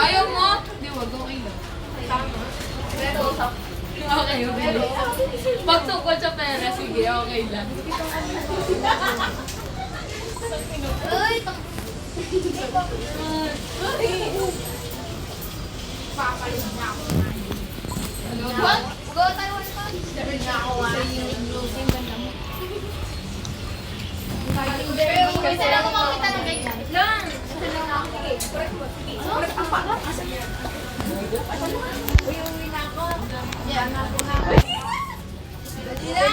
Ayaw mo? Hindi, wag. Okay lang. Tama. Pero, Okay, okay. Pag tungkol sa pera, sige, okay lang. uy, Papalit na ako. go tayo ulit pa. Sabi na ako ah. Kasi lang kumakita ng ganyan. Lang! Uy, uwi na ako. Yan na po na. Dali na.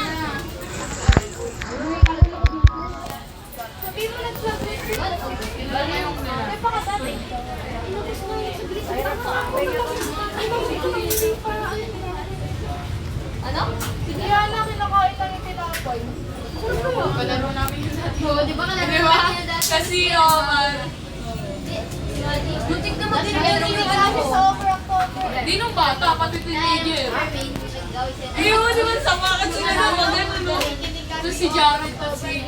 Sabi mo nag-sabi. Ay, baka dati. Inubos mo yung saglit. Ano? Sige, Ana, kinakain lang yung tinapay. Palaro namin yun dati. Oo, di ba ka Di ba? Kasi, Butik na Dati mag-ingat yung yung ano, ano. sobrang cover. di nung bata, pati teenager. Armin, we should go. Ayun, di ba sama ka sila na magano, no? Tapos si Jared at si,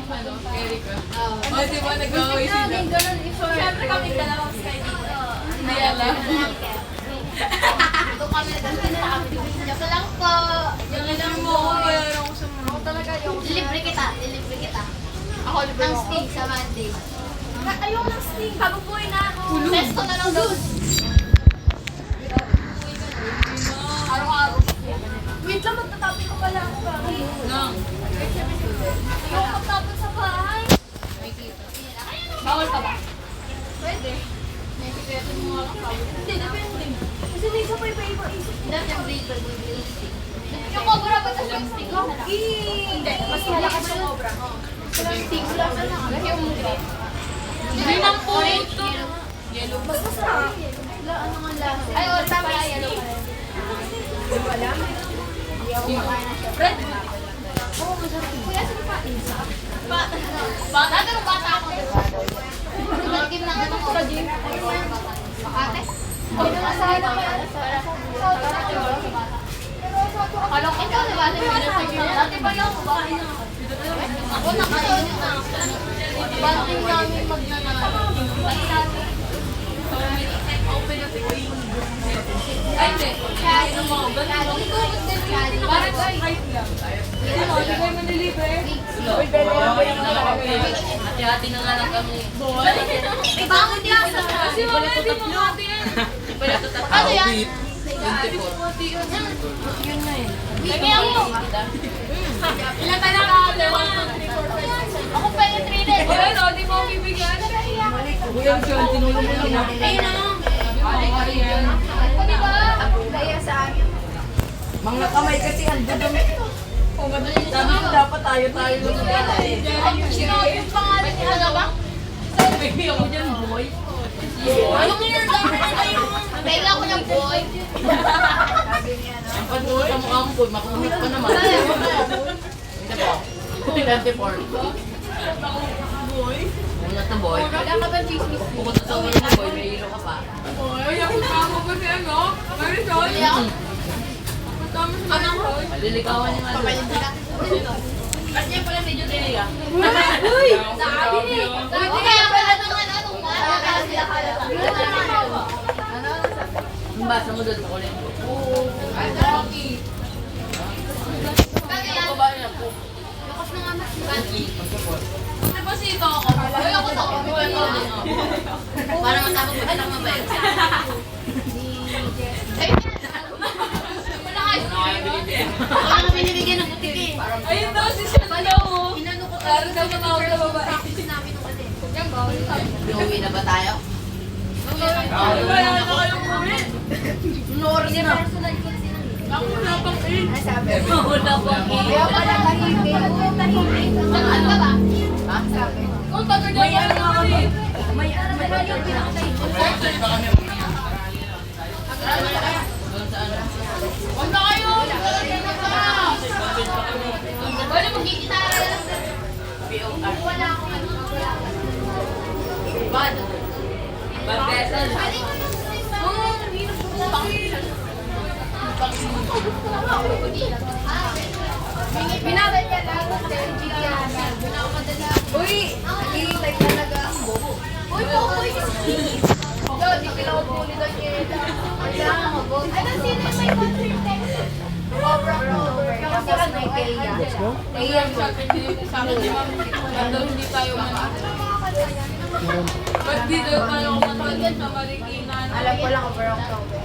Erica. O, di ba, nag-away sila. Siyempre kami dalawang sky dito. Hindi alam. Ito kami nagkakita. Joke lang po. Yung ilang mo ako, mayroon ko sa mga. Talaga yung... Delivery kita. Ako, libre Ang mo ako. steak sa Monday. Ayoko ng sting. Kabubuhay na ako. Pesto na lang doon. Araw-araw. Wait lang, magtatabi ko pala ako. Nang. Ayoko magtapon sa bahay. Bawal pa ba? Pwede. Hindi, depende. Kasi may isa pa iba-iba isip. Dati ang breaker, yung cobra ba ito yung steak? Hindi, mas malakas yung obra. Steak lang na lang. Yung Hindi nang po ito. Yellow. Basta sa... Ano nga lang? Ay, oh, tama yung yellow. Hindi ko alam. Hindi ako makain na siya. Red. Kuya, sino pa? Bata? Dati nung bata ako. Nagkim ng ano ko. Makate? Hindi naman sa akin naman. Kalong ito, di ba? Dati ba lang ako? Bakit na? Ako nakain na. Banting namin magnanalo. Open na tingin. Ay, hindi. Ano mo? Ganun mo. Parang right lang. Hindi mo, hindi kayo manilibre. Hati-hati na nga lang kami. Bangon din ako sa Kasi mga hindi mo hati yan. Ano yan? Yun na eh. Bigay ako. Ilan ka na ka? Ako pa yung 3 days. Ayun, o, di mo ako bibigyan. Kuya, siya, tinulong mo lang. Ayun na. Ayan. Ako di ba? Kaya sa amin. Mga kamay kasi ang dudumi. Sabi ko dapat tayo lang Yung pangalan ni ano ba? Baby, ako dyan, boy. Ano mo yung dami na kayo? Baila ko ng boy. Ang pagbuhay sa mukha mo, boy, makuhit pa naman. Hindi po. 24. Una to, boy. Wala ka ba chismis? Bukod sa ulo mo, boy, may ilo ka pa. Ay, ako kamo kasi ano? Marisol. Wala ako. Tama sa mga boy. Lilikawan niya nga doon. Kasi yan pala medyo tiniga. Uy! Sabi ni. Sabi kaya pala nung ano, nung mga sila halata. Ang basa mo doon, makulit mo. Ay, Rocky. Kaya Baba niya po. lakas na nga mas. Kanti. Di ba si Ito ako? Ay, ako to. Para matapos mo lang mabait. Wala kayo. Ako na binibigyan ng butiki. Ayun daw si Shanda mo. Inano ko Laro daw matawag na babae. practice namin nung kasi. Yan ba? Uwi na ba tayo? Wala na kayong uwi. Noris na. Ako wala pang in. Sabi. Wala pa. Kaya pala tahimik. Tahimik. Ano ba ba? Ha? Sabi. Kung taga dyan ka na naman eh. Doon sa ano? Huwag na kayo. Wala magkikitara lang. POR. Wala akong ano. Bad. Bad vessel. Binabay ka lang. Uy! Naging like talaga ang bobo. Uy, boboy! Yo, di ka Kailangan ko ulit ang yela. Kailangan ko gold. Ano, sino yung may country text? October. Kasi may Kaya. Kaya sa akin ni Ma'am, nandun hindi tayo ba't di daw tayo kumatagal sa Marikina? Alam ko lang over October.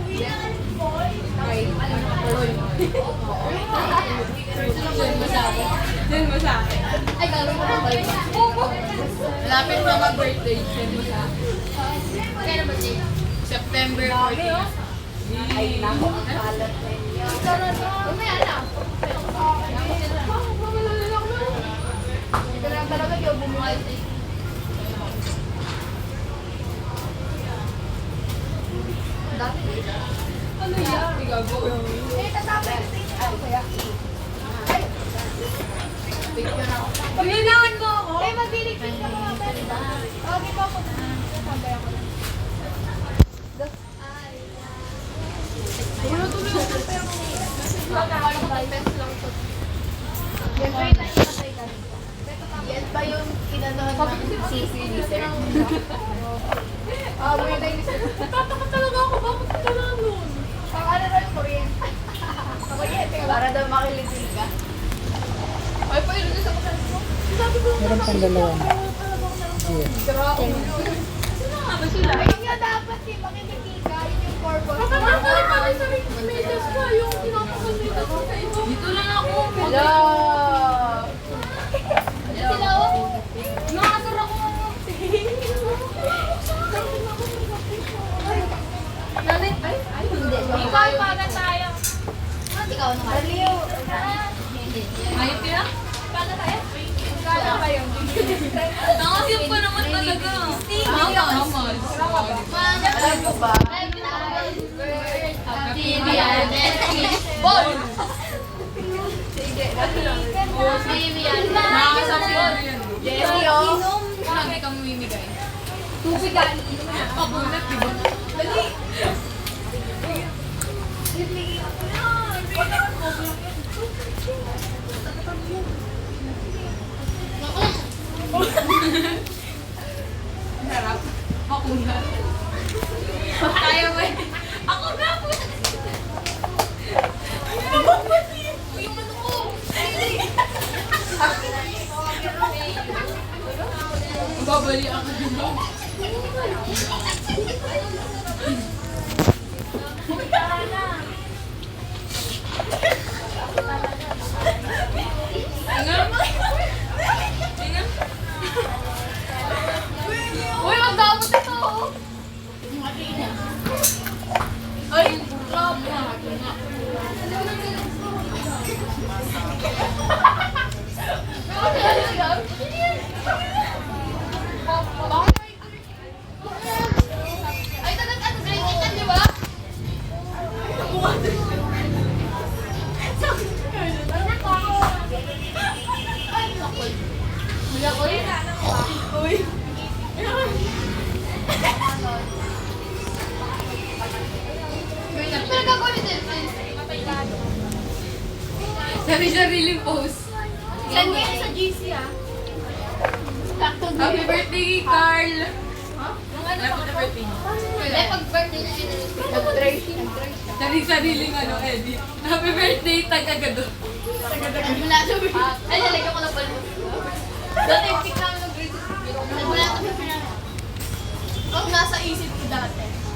Send mo sa akin. Ay, gagawin ko na ba yun? Lapit na mag-birthday, send mo sa akin. Kaya naman din. September 14. Ay, nako, ang kalat na yun. Umaya na. Ito lang talaga yung bumuhay. Dati. Ano yan? Igago. Eh, tatapos yung tingin ako kaya. Ay, Picture ako. paglinaan mo ako. Eh, magdilig ka mga benda. Okay po ako. Sabay ako. Wala tuloy ako ng pera mo. Yan ba yung nainatay ka? Yan ba yung kinanohan ng CC ni Sir? Ah, wait, ay, Sir. Tataka talaga ako. Bakit ka na nun? Pang ano na yung kuryente? Kuryente ka. Para daw makilitin ka. Ay, pa yun sa mga mo. Meron pang dalawa. Sino nga ba sila? Ayun nga dapat eh, makilitin ka. Yun yung purpose. Nakakali pa rin sa medyas ka. Yung pinapakalitan ko sa ito. Dito lang ako. Hello! Sila ako. Nakasara ko. Nanay, ay, hindi. Ikaw, para tayo. Ba't ikaw naman? Aliw. Hindi. Ayun tira? Paano tayo? Kala kayo. Nangasip ko naman talaga. Mamas. Alam mo ba? Ball! Sige. Nakakasabi ko yun. Jessie, oh. Lagi kang mimigay. Tubig ka. Pabulat, di ba? Dali. Harap. Ako na. Kaya mo eh. Ako na po. Yung ano ko. Babali ako dito. Tingnan. Tingnan. Uy, ang damot ito. Ay, grabe. Ay, tagat ano, grade 8 yan, di ba? Wala ko yun. Pero gagawin din. Sari-sariling pose. Send mo yun sa GC, ah. Happy birthday, Carl! Happy birthday. Hindi, pag birthday niya yun. Nag-try siya. Sari-sariling edit. Happy birthday, tagagado. Nagmula sa ay, nalagyan ko na pala. Dati yung pick namin ng grade 6. Nagmula sa pinang. Ang nasa isip ko dati.